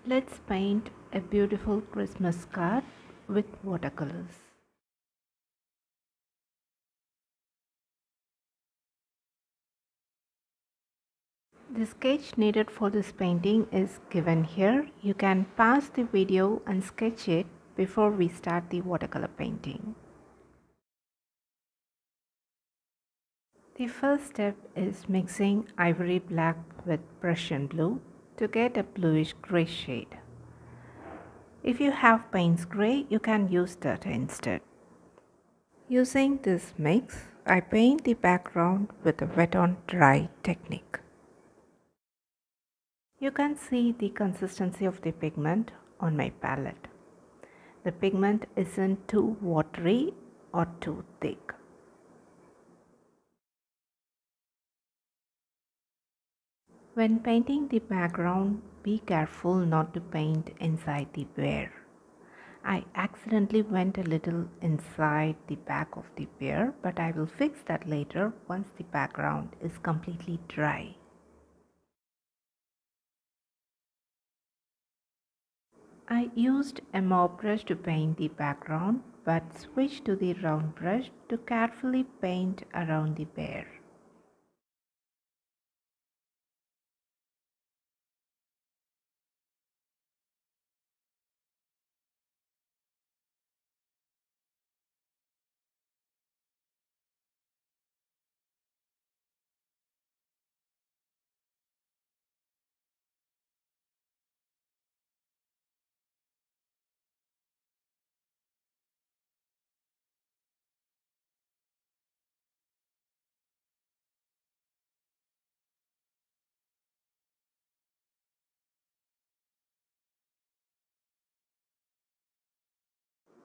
Let's paint a beautiful Christmas card with watercolors. The sketch needed for this painting is given here. You can pause the video and sketch it before we start the watercolor painting. The first step is mixing ivory black with Prussian blue to get a bluish gray shade. If you have Payne's gray, you can use that instead. Using this mix, I paint the background with a wet on dry technique. You can see the consistency of the pigment on my palette. The pigment isn't too watery or too thick. When painting the background, be careful not to paint inside the bear. I accidentally went a little inside the back of the bear, but I will fix that later once the background is completely dry. I used a mop brush to paint the background, but switched to the round brush to carefully paint around the bear.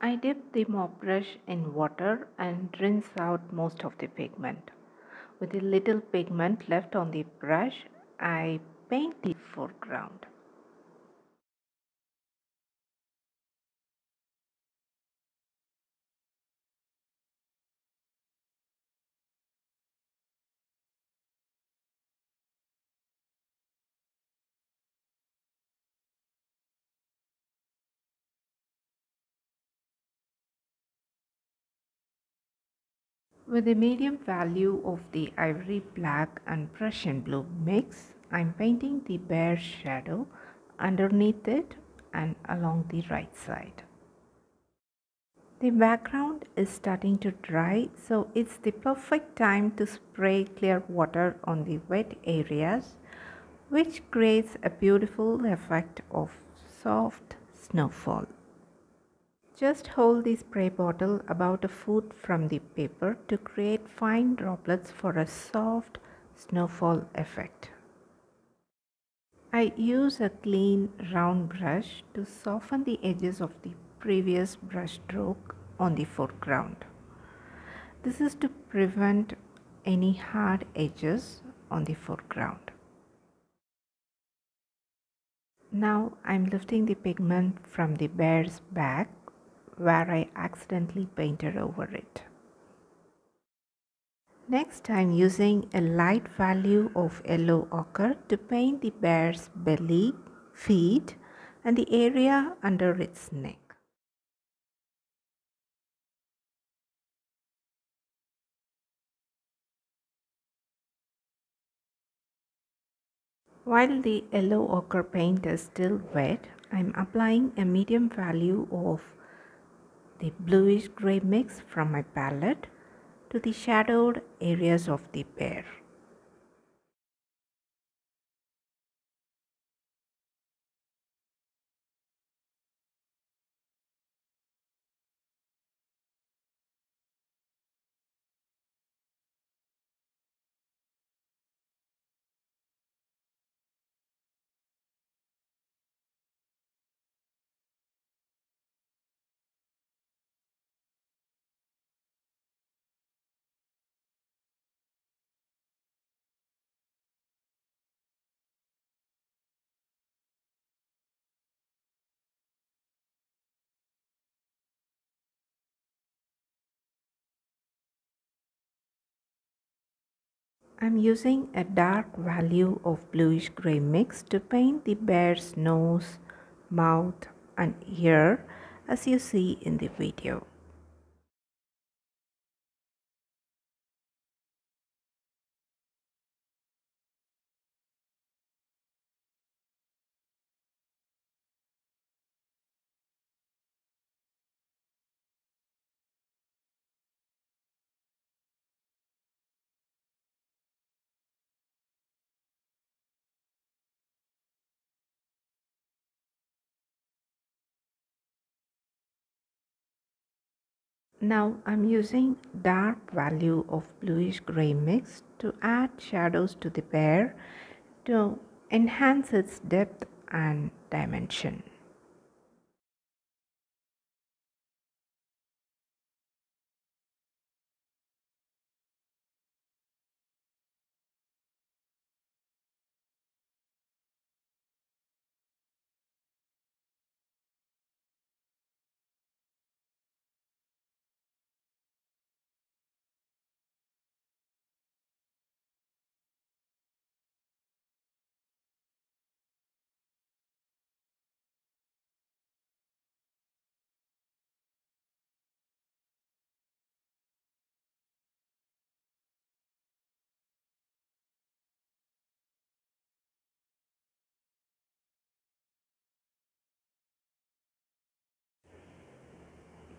I dip the mop brush in water and rinse out most of the pigment. With the little pigment left on the brush, I paint the foreground. With the medium value of the ivory black and Prussian blue mix, I'm painting the bear shadow underneath it and along the right side. The background is starting to dry, so it's the perfect time to spray clear water on the wet areas, which creates a beautiful effect of soft snowfall. Just hold the spray bottle about a foot from the paper to create fine droplets for a soft snowfall effect. I use a clean round brush to soften the edges of the previous brush stroke on the foreground. This is to prevent any hard edges on the foreground. Now I'm lifting the pigment from the bear's back where I accidentally painted over it. Next, I'm using a light value of yellow ochre to paint the bear's belly, feet, and the area under its neck. While the yellow ochre paint is still wet, I'm applying a medium value of the bluish gray mix from my palette to the shadowed areas of the bear. I'm using a dark value of bluish gray mix to paint the bear's nose, mouth, and ear as you see in the video. Now I'm using dark value of bluish gray mix to add shadows to the bear to enhance its depth and dimension.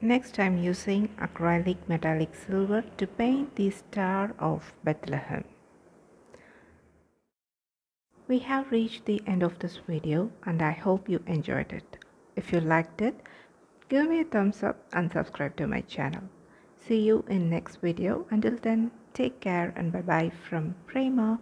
Next I'm using acrylic metallic silver to paint the Star of Bethlehem. We have reached the end of this video and I hope you enjoyed it. If you liked it, give me a thumbs up and subscribe to my channel. See you in next video. Until then, take care and bye bye from Prema.